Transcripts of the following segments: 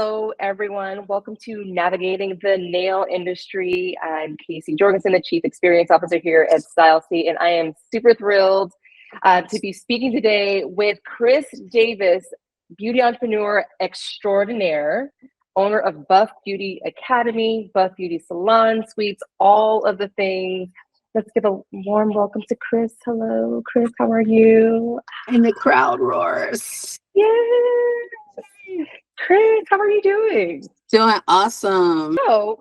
hello, everyone. Welcome to Navigating the Nail Industry. I'm Casey Jorgensen, the Chief Experience Officer here at StyleSeat, and I am super thrilled to be speaking today with Chris Davis, beauty entrepreneur extraordinaire, owner of Buff Beauty Academy, Buff Beauty Salon Suites, all of the things. Let's give a warm welcome to Chris. Hello, Chris. How are you? And the crowd roars. Yay! Chris, how are you doing? Doing awesome. So,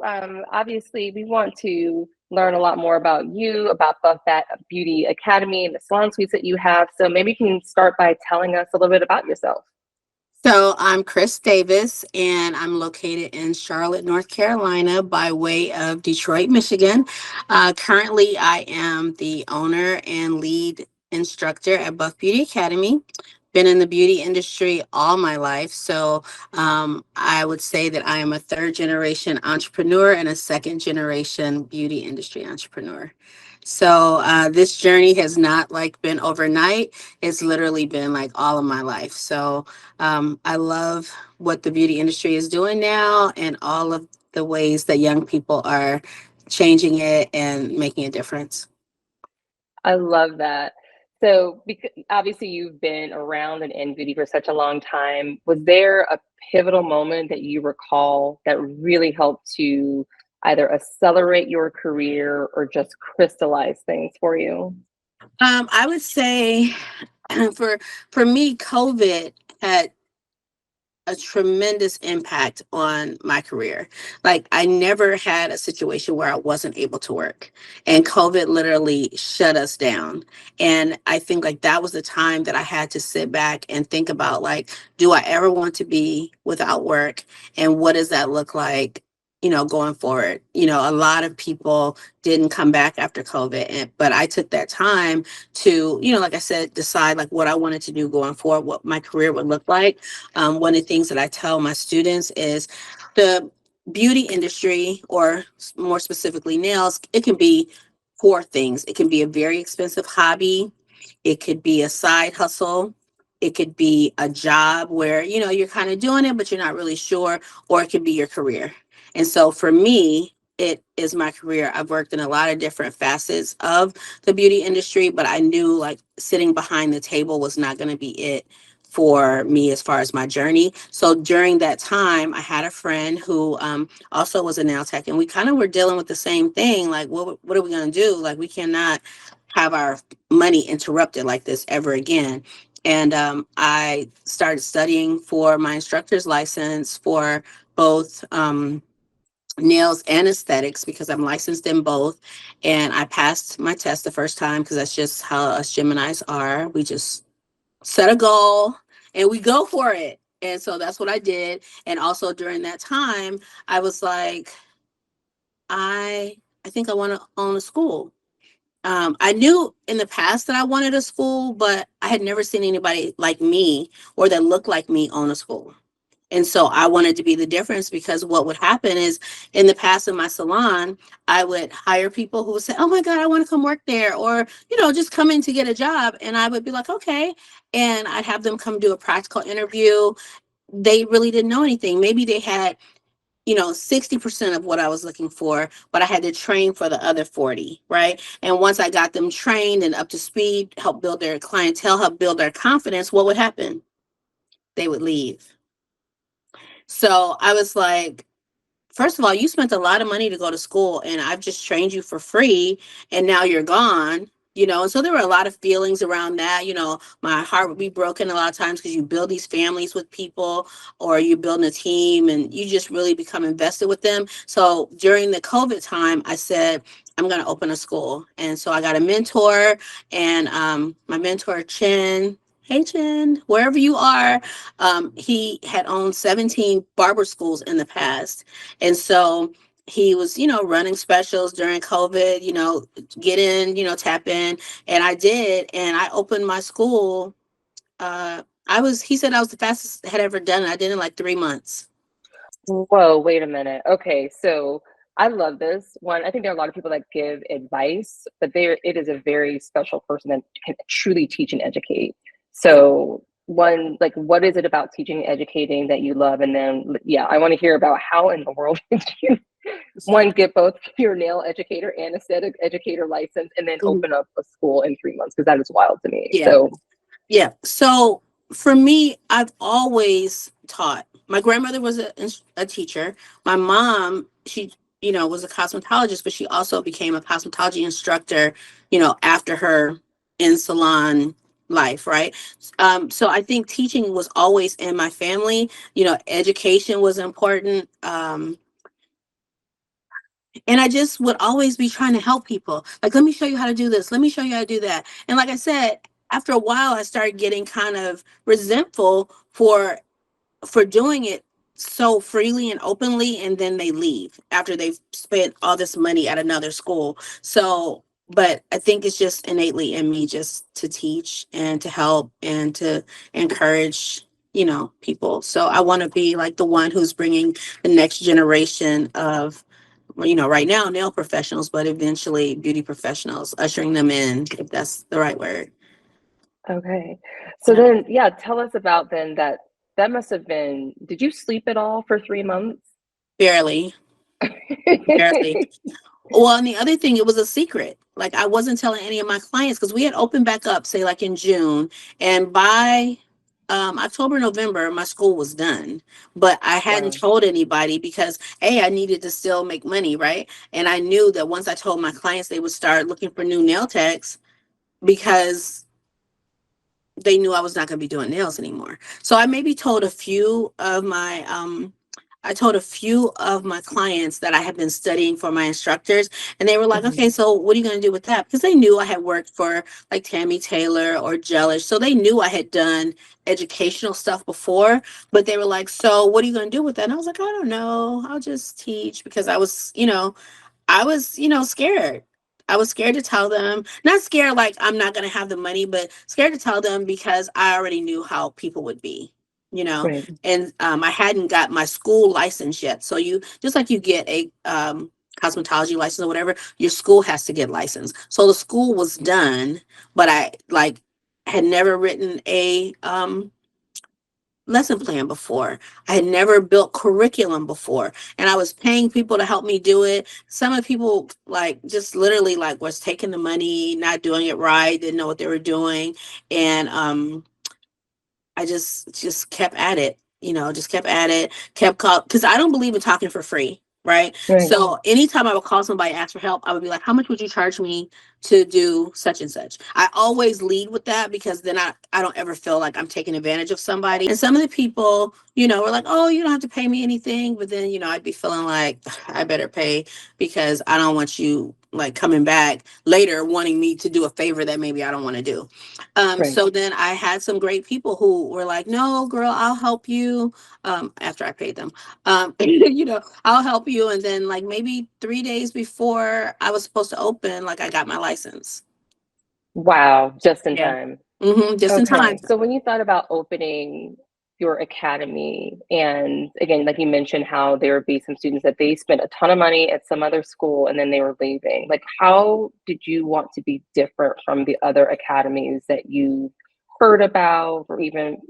obviously, we want to learn a lot more about you, about Buff Beauty Academy and the salon suites that you have. So maybe you can start by telling us a little bit about yourself. So I'm Chris Davis, and I'm located in Charlotte, North Carolina, by way of Detroit, Michigan. Currently, I am the owner and lead instructor at Buff Beauty Academy. Been in the beauty industry all my life, so I would say that I am a third generation entrepreneur and a second generation beauty industry entrepreneur. So this journey has not been overnight. It's literally been all of my life. So I love what the beauty industry is doing now and all of the ways that young people are changing it and making a difference. I love that. So, because obviously you've been around and in beauty for such a long time, was there a pivotal moment that you recall that really helped to either accelerate your career or just crystallize things for you? I would say for me, COVID had a tremendous impact on my career. I never had a situation where I wasn't able to work, and COVID literally shut us down. And I think that was the time that I had to sit back and think about do I ever want to be without work, and what does that look like? Going forward, a lot of people didn't come back after COVID, but I took that time to, like I said, decide what I wanted to do going forward, what my career would look like. One of the things that I tell my students is the beauty industry, or more specifically nails, it can be four things. It can be a very expensive hobby. It could be a side hustle. It could be a job where, you're kind of doing it, but you're not really sure, or it could be your career. And so for me, it is my career. I've worked in a lot of different facets of the beauty industry, but I knew sitting behind the table was not going to be it for me as far as my journey. So during that time, I had a friend who also was a nail tech, and we kind of were dealing with the same thing. What are we going to do? We cannot have our money interrupted like this ever again. And I started studying for my instructor's license for both nails and aesthetics, because I'm licensed in both. And I passed my test the first time, because that's just how us Geminis are. We just set a goal and we go for it. And so that's what I did. And also during that time, I was like, I think I want to own a school. I knew in the past that I wanted a school, but I had never seen anybody like me or that looked like me own a school. And so I wanted to be the difference, because what would happen is, in the past in my salon, I would hire people who would say, oh my God, I want to come work there, or, just come in to get a job. And I would be like, okay. And I'd have them come do a practical interview. They really didn't know anything. Maybe they had 60% of what I was looking for, but I had to train for the other 40, right? And once I got them trained and up to speed, help build their clientele, help build their confidence, what would happen? They would leave. So I was like, first of all, you spent a lot of money to go to school, and I've just trained you for free, and now you're gone. And so there were a lot of feelings around that. My heart would be broken a lot of times, because you build these families with people, or you're building a team, and you just really become invested with them. So during the COVID time, I said, I'm going to open a school. And so I got a mentor, and my mentor, Chin, hey Chin, wherever you are, he had owned 17 barber schools in the past. And so he was, running specials during COVID, get in, tap in. And I did. And I opened my school. He said I was the fastest I had ever done it. I did it in 3 months. Whoa, wait a minute. Okay, so I love this one. I think there are a lot of people that give advice, but it is a very special person that can truly teach and educate. So one, like, what is it about teaching and educating that you love? And then, yeah, I want to hear about how in the world did you, one, get both your nail educator and aesthetic educator license and then Mhm. open up a school in 3 months? Because that is wild to me. Yeah. So, Yeah. So for me, I've always taught. My grandmother was a teacher. My mom, she, was a cosmetologist, but she also became a cosmetology instructor, after her in salon life, right? So I think teaching was always in my family. Education was important. And I just would always be trying to help people. Like, let me show you how to do this. Let me show you how to do that. And like I said, after a while, I started getting kind of resentful for doing it so freely and openly, and then they leave after they've spent all this money at another school. So, but I think it's just innately in me just to teach and to help and to encourage, people. So I want to be like the one who's bringing the next generation of, right now nail professionals, but eventually beauty professionals, ushering them in, if that's the right word. okay. So Yeah. then, yeah, tell us about then that must have been, did you sleep at all for 3 months? Barely, barely. Well, and the other thing, it was a secret. Like I wasn't telling any of my clients because we had opened back up, say like in June, and by October, November, my school was done. But I hadn't Wow. told anybody because I needed to still make money, right? And I knew that once I told my clients, they would start looking for new nail techs because they knew I was not going to be doing nails anymore. So I maybe told a few of my clients that I had been studying for my instructors, and they were like, Mhm. okay, so what are you going to do with that? Because they knew I had worked for like Tammy Taylor or Jellish. So they knew I had done educational stuff before, but they were like, so what are you going to do with that? And I was like, I don't know. I'll just teach because I was scared. I was scared to tell them, not scared like I'm not going to have the money, but scared to tell them because I already knew how people would be, you know, Right. and I hadn't got my school license yet. So you, just like you get a cosmetology license or whatever, your school has to get licensed. So the school was done, but I like had never written a lesson plan before. I had never built curriculum before, and I was paying people to help me do it. Some of the people like just literally like was taking the money, not doing it right, didn't know what they were doing, and I just kept at it, just kept at it, kept call because I don't believe in talking for free, right? Right. So anytime I would call somebody ask for help, I would be like, how much would you charge me to do such and such? I always lead with that because then I don't ever feel like I'm taking advantage of somebody. And some of the people, were like, oh, you don't have to pay me anything. But then, I'd be feeling like I better pay because I don't want you like coming back later wanting me to do a favor that maybe I don't want to do. Right. So then I had some great people who were like, no, girl, I'll help you. After I paid them, I'll help you. And then like maybe 3 days before I was supposed to open, like I got my license. Wow, just in Yeah. time. Just in time. Okay. So when you thought about opening your academy, and again, like you mentioned, how there would be some students that they spent a ton of money at some other school and then they were leaving. Like, how did you want to be different from the other academies that you heard about, or even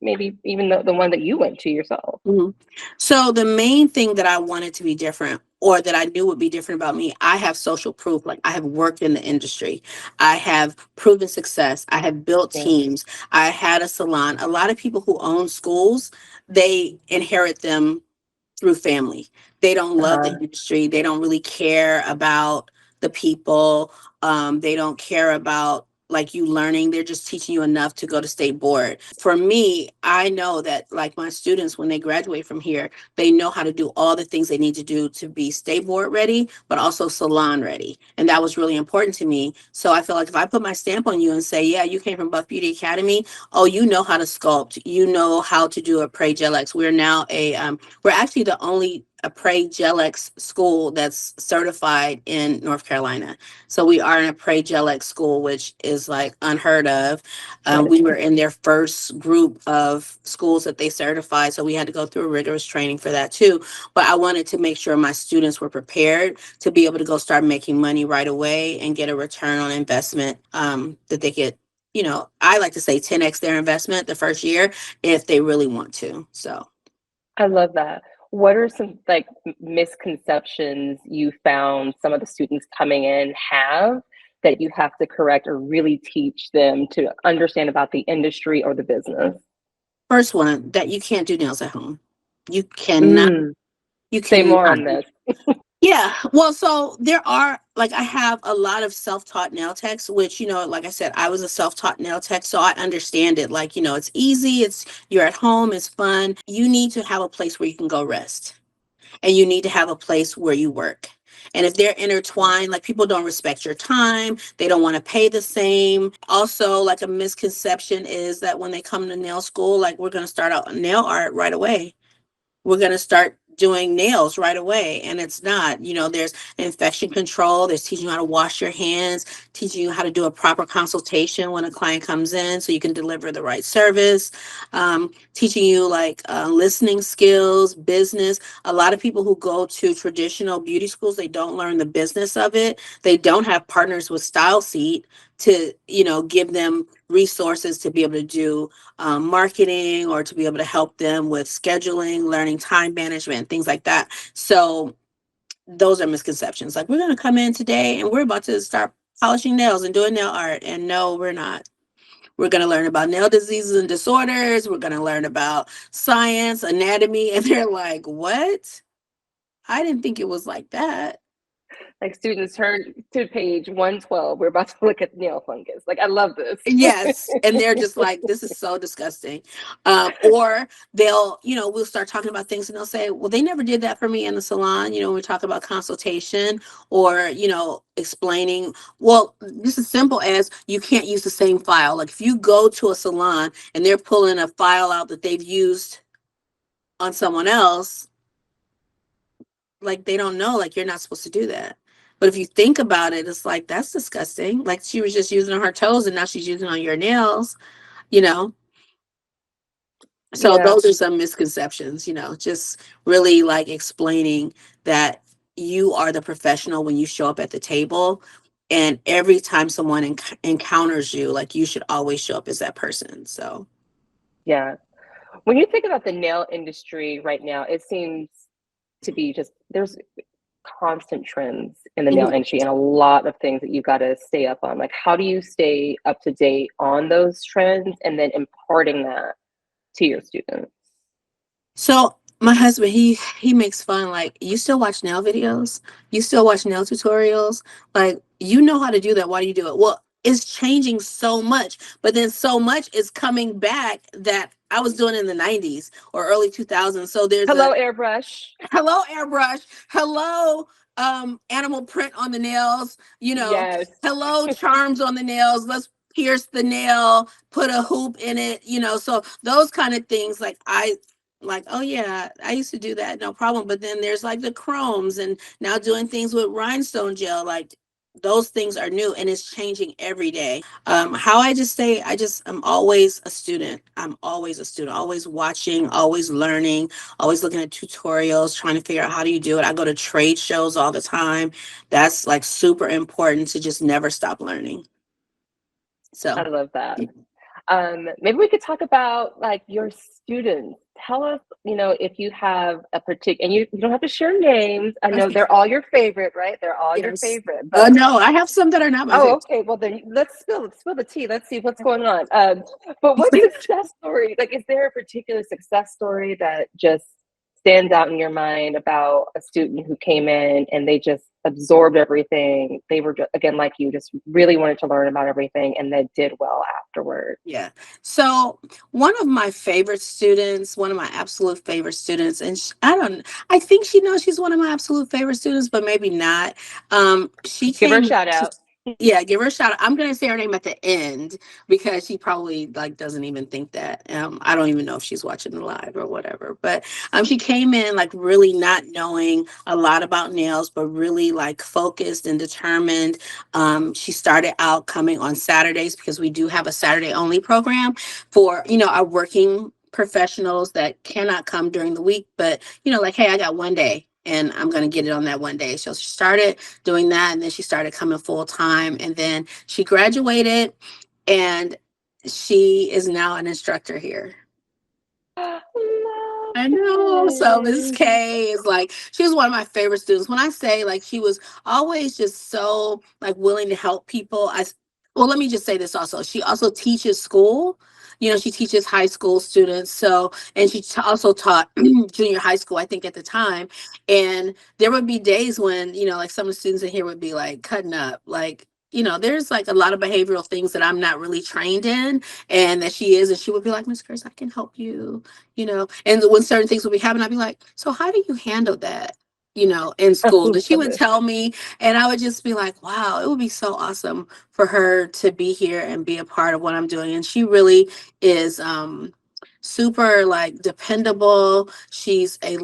maybe even the one that you went to yourself? Mhm. So the main thing that I wanted to be different or that I knew would be different about me, I have social proof. Like I have worked in the industry. I have proven success. I have built Yeah. teams. I had a salon. A lot of people who own schools, they inherit them through family. They don't love the Uh-huh. industry. They don't really care about the people. They don't care about like you learning. They're just teaching you enough to go to state board. For me, I know that like my students, when they graduate from here, they know how to do all the things they need to do to be state board ready, but also salon ready. And that was really important to me. So I feel like if I put my stamp on you and say, yeah, you came from Buff Beauty Academy, oh, you know how to sculpt, you know how to do a Prey Gel X. We're now we're actually the only a Prey Gel X school that's certified in North Carolina. So we are in a Prey Gel X school, which is like unheard of. That is We were great. in their first group of schools that they certified. So we had to go through a rigorous training for that too. But I wanted to make sure my students were prepared to be able to go start making money right away and get a return on investment that they could I like to say 10x their investment the first year if they really want to. So I love that. What are some like misconceptions you found some of the students coming in have that you have to correct or really teach them to understand about the industry or the business? first one, that you can't do nails at home. You cannot, Mm, you say more cannot. on this. Yeah. Well, so there are, like, I have a lot of self-taught nail techs, which, like I said, I was a self-taught nail tech, so I understand it. Like, it's easy, you're at home, it's fun. You need to have a place where you can go rest, and you need to have a place where you work. And if they're intertwined, like, people don't respect your time, they don't want to pay the same. Also, like, a misconception is that when they come to nail school, like, we're going to start out nail art right away. We're going to start doing nails right away. And it's not, there's infection control, there's teaching you how to wash your hands, teaching you how to do a proper consultation when a client comes in so you can deliver the right service, teaching you like listening skills, business. A lot of people who go to traditional beauty schools, they don't learn the business of it. They don't have partners with StyleSeat to, give them resources to be able to do marketing, or to be able to help them with scheduling, learning time management, things like that. So those are misconceptions. Like, we're going to come in today and we're about to start polishing nails and doing nail art. And no, we're not. We're going to learn about nail diseases and disorders. We're going to learn about science, anatomy. And they're like, what? I didn't think it was like that. Like, students turn to page 112. We're about to look at nail fungus. Like, I love this. Yes. And they're just like, this is so disgusting. Or we'll start talking about things and they'll say, well, they never did that for me in the salon. We talk about consultation, or, explaining, well, this is simple as you can't use the same file. Like, if you go to a salon and they're pulling a file out that they've used on someone else, like, they don't know, like, you're not supposed to do that. But if you think about it, it's like, that's disgusting. Like, she was just using on her toes and now she's using on your nails, you know? So Yeah, those are some misconceptions, just really like explaining that you are the professional when you show up at the table. And every time someone encounters you, like, you should always show up as that person. So, yeah. When you think about the nail industry right now, it seems to be just there's constant trends in the nail mhm. industry and a lot of things that you got to stay up on. Like, how do you stay up to date on those trends and then imparting that to your students? So my husband, he makes fun, like, you still watch nail videos, you still watch nail tutorials, like, you know how to do that. Why do you do it? Well, it's changing so much, but then so much is coming back that I was doing in the 90s or early 2000s. So there's a Hello, airbrush. hello airbrush, hello animal print on the nails, Yes. hello charms on the nails, let's pierce the nail, put a hoop in it, so those kind of things, like, I like, oh yeah, I used to do that, no problem. But then there's like the chromes, and now doing things with rhinestone gel, like, those things are new and it's changing every day. How I just say, I'm always a student. I'm always a student, always watching, always learning, always looking at tutorials, trying to figure out how do you do it. I go to trade shows all the time. That's like super important, to just never stop learning. I So love that. Maybe we could talk about like your students. Tell us, if you have a particular, and you don't have to share names. I know okay. they're all your favorite, right? They're all your Yes. favorite, but No, I have some that are not my oh, favorite. okay. Well, then let's spill the tea. Let's see what's going on. But what success story? Like, is there a particular success story that just stands out in your mind about a student who came in and they just absorbed everything? They were just, again, like you, just really wanted to learn about everything, and then did well afterward. Yeah. So one of my favorite students, one of my absolute favorite students, and I think she knows she's one of my absolute favorite students, but maybe not. She Give her a came, shout out. yeah, give her a shout out. I'm gonna say her name at the end because she probably like doesn't even think that. I don't even know if she's watching the live or whatever. But she came in like really not knowing a lot about nails, but really like focused and determined. She started out coming on Saturdays because we do have a Saturday only program for, our working professionals that cannot come during the week, but like, hey, I got one day and I'm going to get it on that one day. So she started doing that, and then she started coming full time, and then she graduated, and she is now an instructor here. Love I know. So Miss it. K is like, she was one of my favorite students. When I say like she was always just so like willing to help people. Well, let me just say this also. She also teaches school. You know, she teaches high school students. So, and she also taught junior high school, I think, at the time. And there would be days when, you know, like some of the students in here would be like cutting up. Like, you know, there's like a lot of behavioral things that I'm not really trained in, and that she is. And she would be like, Miss Chris, I can help you, you know. And when certain things would be happening, I'd be like, so how do you handle that, you know, in I school? And she love would it. tell me, and I would just be like, wow, it would be so awesome for her to be here and be a part of what I'm doing. And she really is super like dependable. She's a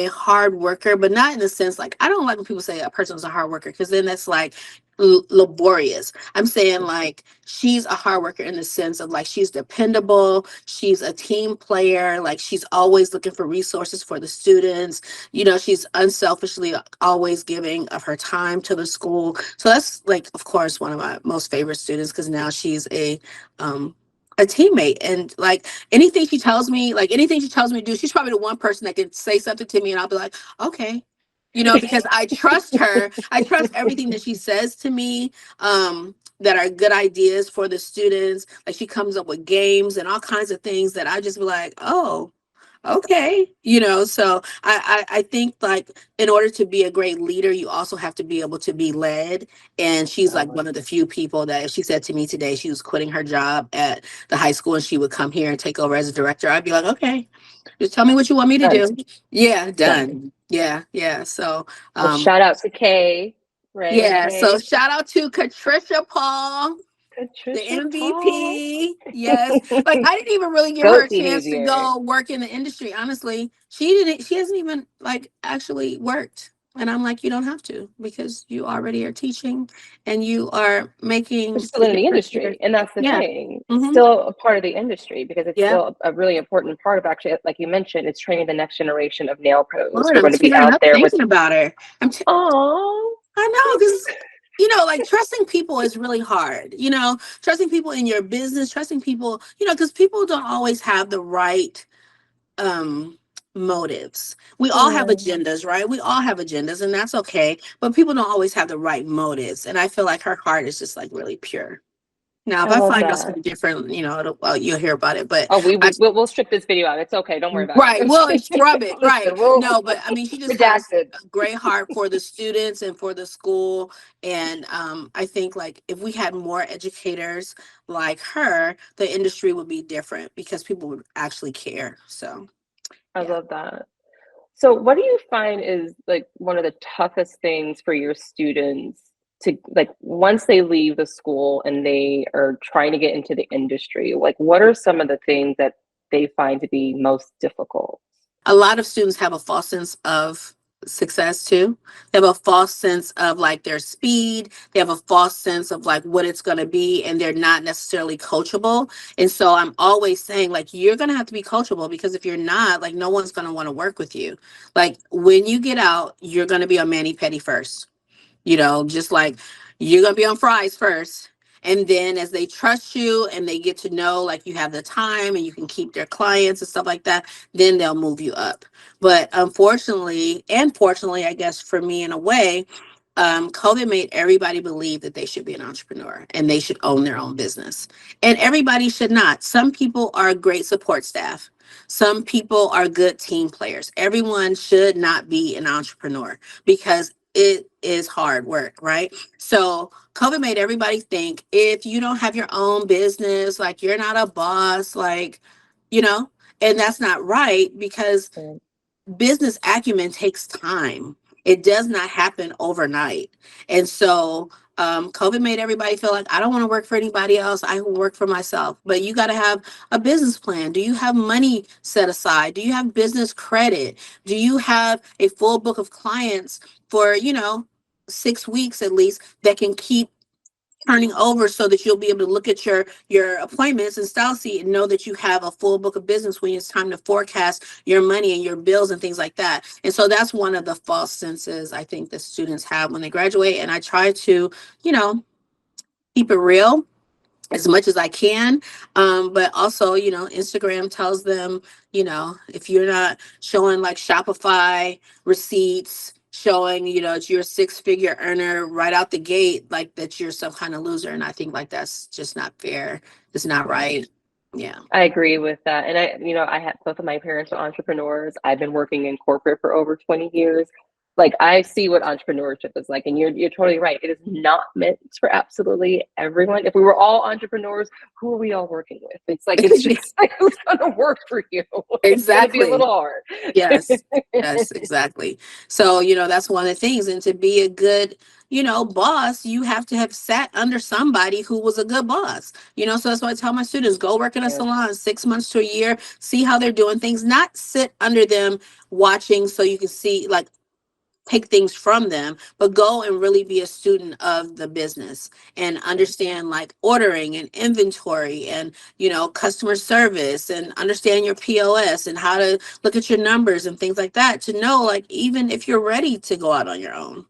hard worker, but not in the sense like, I don't like when people say a person's a hard worker, because then that's like laborious. I'm saying like she's a hard worker in the sense of like she's dependable, she's a team player, like she's always looking for resources for the students. You know, she's unselfishly always giving of her time to the school. So that's like, of course, one of my most favorite students, because now she's a teammate. And like anything she tells me, like anything she tells me to do, she's probably the one person that can say something to me and I'll be like, okay, you know, because I trust her. I trust everything that she says to me, that are good ideas for the students. Like she comes up with games and all kinds of things that I just be like, oh, okay, you know. So I think like in order to be a great leader, you also have to be able to be led. And she's like one of the few people that if she said to me today she was quitting her job at the high school and she would come here and take over as a director, I'd be like, okay, just tell me what you want me to Done. do. Yeah, Done. done. Yeah, yeah. So Well, um shout out to Kay, right? yeah, so Kay. shout out to Katricia Paul, the Patricia Paul. MVP. Yes. Like I didn't even really give her Goat a chance to behavior. go work in the industry. Honestly, she hasn't even like actually worked. And I'm like, you don't have to, because you already are teaching and you are But making still a in the difference here. industry. And that's the Yeah. thing. Mm-hmm. Still a part of the industry because it's Yeah. still a really important part of actually, like you mentioned, it's training the next generation of nail pros Lord, who are I'm going to be tearing out up there with, thinking about her. oh, I know, because you know, like trusting people is really hard. You know, trusting people in your business, trusting people, you know, because people don't always have the right um motives. We all have yeah, agendas, right? We all have agendas, and that's okay. But people don't always have the right motives. And I feel like her heart is just like really pure. Now, if I I love find out that. something different, you know, well, you'll hear about it. But Oh, I we'll strip this video out. It's okay. Don't worry about right. Well, it. scrub it. Right. Listen, we'll No, but I mean, she just has redacted. a great heart for the students and for the school. And I think like if we had more educators like her, the industry would be different because people would actually care. So, I yeah. love that. So, what do you find is like one of the toughest things for your students to like once they leave the school and they are trying to get into the industry? Like, what are some of the things that they find to be most difficult? A lot of students have a false sense of success too. They have a false sense of like their speed. They have a false sense of like what it's going to be, and they're not necessarily coachable. And so I'm always saying like you're going to have to be coachable, because if you're not, like no one's going to want to work with you. Like when you get out, you're going to be a mani petty first, you know, just like you're gonna be on fries first. And then as they trust you and they get to know like you have the time and you can keep their clients and stuff like that, then they'll move you up. But unfortunately, and fortunately, I guess for me in a way, COVID made everybody believe that they should be an entrepreneur and they should own their own business. And everybody should not. Some people are great support staff. Some people are good team players. Everyone should not be an entrepreneur because it is hard work, right? So COVID made everybody think if you don't have your own business, like you're not a boss, like, you know, and that's not right, because Mm. business acumen takes time. It does not happen overnight. And so COVID made everybody feel like I don't want to work for anybody else. I will work for myself. But you got to have a business plan. Do you have money set aside? Do you have business credit? Do you have a full book of clients for, you know, 6 weeks at least that can keep turning over, so that you'll be able to look at your appointments and StyleSeat and know that you have a full book of business when it's time to forecast your money and your bills and things like that. And so that's one of the false senses I think that students have when they graduate. And I try to, you know, keep it real as much as I can. But also, Instagram tells them, if you're not showing like Shopify receipts, showing, that you're a 6-figure earner right out the gate, like that you're some kind of loser. And I think like that's just not fair. It's not Right. right. Yeah. I agree with that. And I had both of my parents are entrepreneurs. I've been working in corporate for over 20 years. Like I see what entrepreneurship is like, and you're totally right. It is not meant for absolutely everyone. If we were all entrepreneurs, who are we all working with? It's just like who's gonna work for you? It's gonna be a Exactly. little hard. Yes, yes, exactly. So, that's one of the things. And to be a good, boss, you have to have sat under somebody who was a good boss. So that's why I tell my students, go work in a Yeah. salon 6 months to a year, see how they're doing things, not sit under them watching so you can see, like, take things from them, but go and really be a student of the business and understand like ordering and inventory and, customer service, and understand your POS and how to look at your numbers and things like that, to know like even if you're ready to go out on your own.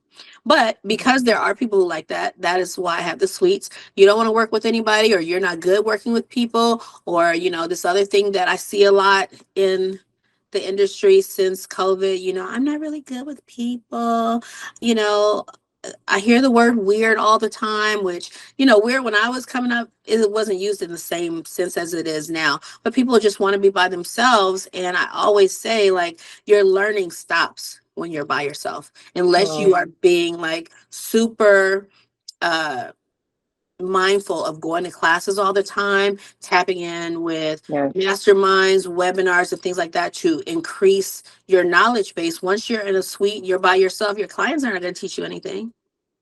But because there are people who like that, that is why I have the suites. You don't want to work with anybody, or you're not good working with people, or, this other thing that I see a lot in the industry since COVID, I'm not really good with people. You know, I hear the word weird all the time, which, weird when I was coming up, it wasn't used in the same sense as it is now. But people just want to be by themselves. And I always say, like, your learning stops when you're by yourself, unless you Oh, are being like super uh mindful of going to classes all the time, tapping in with yeah, masterminds, webinars, and things like that to increase your knowledge base. Once you're in a suite, you're by yourself, your clients aren't going to teach you anything.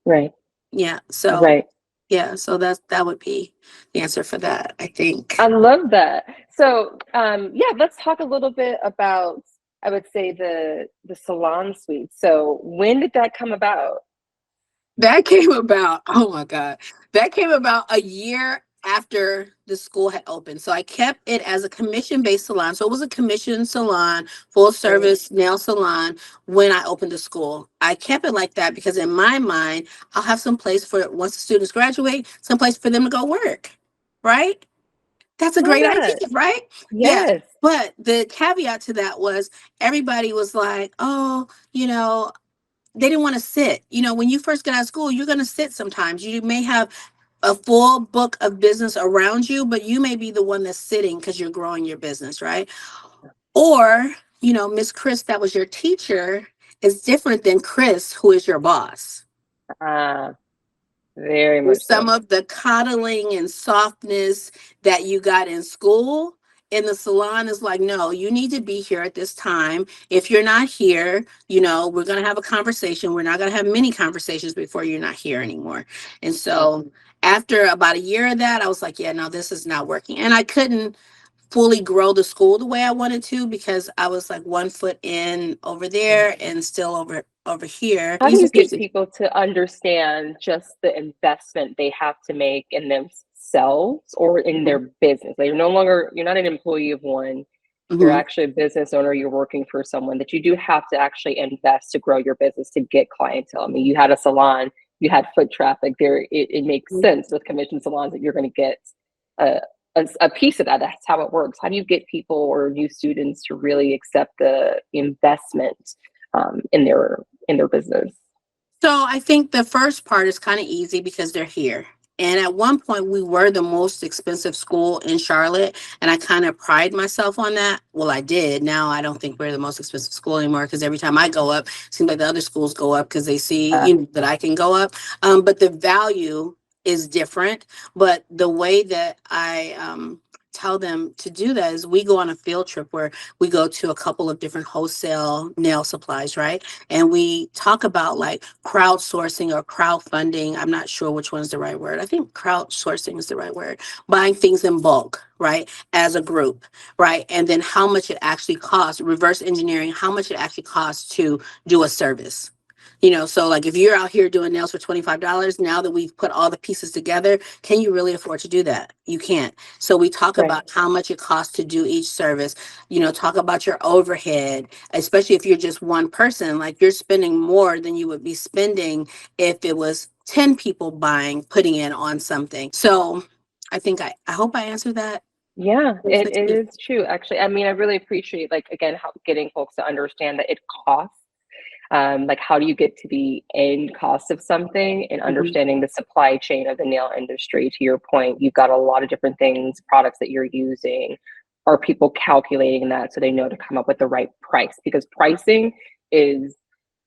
right, Yeah. So, right. yeah. So that would be the answer for that, I I think. love that. So, yeah, let's talk a little bit about, I would say the salon suite. So, when did that come about? That came about, oh my God, that came about a year after the school had opened. So I kept it as a commission-based salon. So it was a commission salon, full Right. service nail salon when I opened the school. I kept it like that because in my mind, I'll have some place for once the students graduate, some place for them to go work, right? That's a Love great idea, that. right? Yeah. Yes. But the caveat to that was everybody was like, oh, they didn't want to sit. When you first get out of school, you're going to sit sometimes. You may have a full book of business around you, but you may be the one that's sitting because you're growing your business, right? Or, Miss Chris, that was your teacher, is different than Chris, who is your boss. Ah, very And much some so. of the coddling and softness that you got in school, in the salon, is like, no, you need to be here at this time. If you're not here, we're going to have a conversation. We're not going to have many conversations before you're not here anymore. And Right. so after about a year of that, I was like, yeah, no, this is not working. And I couldn't fully grow the school the way I wanted to, because I was like 1 foot in over Right. there and still over here. How do you get people to understand just the investment they have to make in themselves or in their Mhm. business? Like you're not an employee of one. You're Mhm. actually a business owner. You're working for someone that you do have to actually invest to grow your business to get clientele. I mean, you had a salon, you had foot traffic there. It makes sense with commission salons that you're going to get a, a piece of that. That's how it works. How do you get people or new students to really accept the investment in their business? So I think the first part is kind of easy because they're here. And at one point, we were the most expensive school in Charlotte, and I kind of pride myself on that. Well, I did. Now I don't think we're the most expensive school anymore, because every time I go up, it seems like the other schools go up because they see, that I can go up. But the value is different. But the way that I tell them to do that is we go on a field trip where we go to a couple of different wholesale nail supplies, right? And we talk about like crowdsourcing or crowdfunding. I'm not sure which one's the right word. I think crowdsourcing is the right word. Buying things in bulk, right? As a group, right? And then how much it actually costs, reverse engineering, how much it actually costs to do a service. So like if you're out here doing nails for $25, now that we've put all the pieces together, can you really afford to do that? You can't. So we talk Right. about how much it costs to do each service, talk about your overhead, especially if you're just one person, like you're spending more than you would be spending if it was 10 people putting in on something. So I think I hope I answered that. Yeah, it is true. Actually, I mean, I really appreciate, like, again, how getting folks to understand that it costs. Like, how do you get to the end cost of something, and Mhm. understanding the supply chain of the nail industry? To your point, you've got a lot of different things, products that you're using. Are people calculating that so they know to come up with the right price? Because pricing is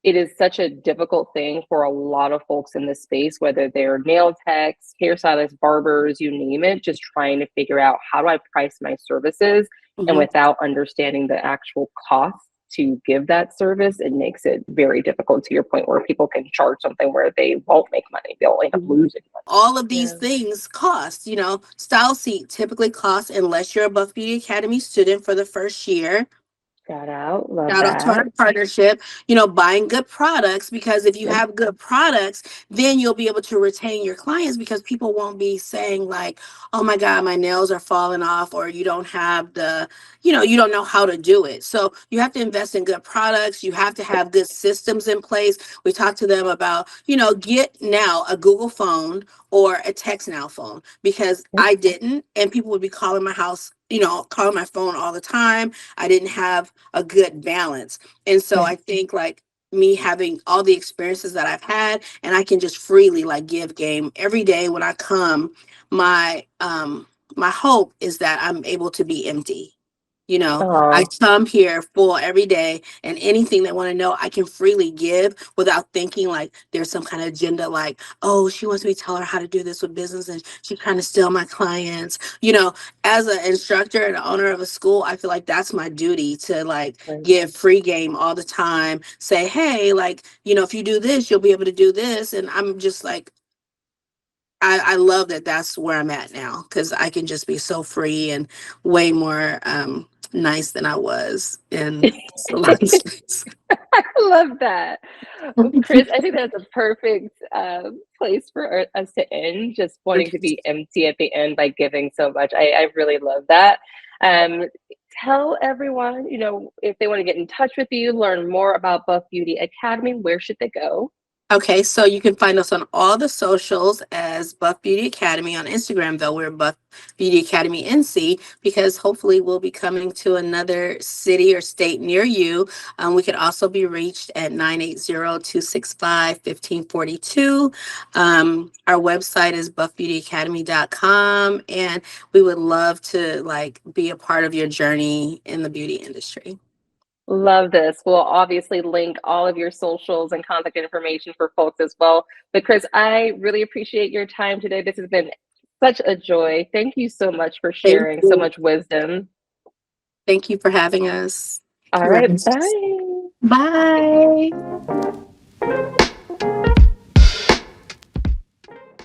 it is such a difficult thing for a lot of folks in this space, whether they're nail techs, hairstylists, barbers, you name it, just trying to figure out, how do I price my services? And Mhm. without understanding the actual cost to give that service, it makes it very difficult, to your point, where people can charge something where they won't make money. They'll end up Mhm. losing money. All of these Yeah. things cost. StyleSeat typically costs, unless you're a Buff Beauty Academy student, for the first year. Shout out. Love Shout out to our that. partnership, buying good products, because if you Yep. have good products, then you'll be able to retain your clients, because people won't be saying like, oh my God, my nails are falling off, or you don't have you don't know how to do it. So you have to invest in good products. You have to have good systems in place. We talked to them about, get now a Google phone or a text now phone, because Yep. I didn't, and people would be calling my house, calling my phone all the time. I didn't have a good balance. And so Yeah. I think like me having all the experiences that I've had, and I can just freely like give game every day when I come, my hope is that I'm able to be empty. I Oh, come here full every day, and anything they want to know, I can freely give without thinking like there's some kind of agenda, like, oh, she wants me to tell her how to do this with business and she's trying to steal my clients. As an instructor and owner of a school, I feel like that's my duty to like right. give free game all the time, say, hey, like, if you do this, you'll be able to do this. And I'm just like, I love that that's where I'm at now, because I can just be so free and way more nice than I was in salon space. I love that. Chris, I think that's a perfect place for us to end, just wanting to be empty at the end by giving so much. I really love that. Um, Tell everyone, if they want to get in touch with you, learn more about Buff Beauty Academy, where should they go? Okay, so you can find us on all the socials as Buff Beauty Academy. On Instagram, though, we're Buff Beauty Academy NC, because hopefully we'll be coming to another city or state near you. We can also be reached at 980-265-1542. Our website is buffbeautyacademy.com, and we would love to like be a part of your journey in the beauty industry. Love this. We'll obviously link all of your socials and contact information for folks as well. But Chris, I really appreciate your time today. This has been such a joy. Thank you so much for Thank sharing so you. much wisdom. Thank you for having us. All right, bye. Bye.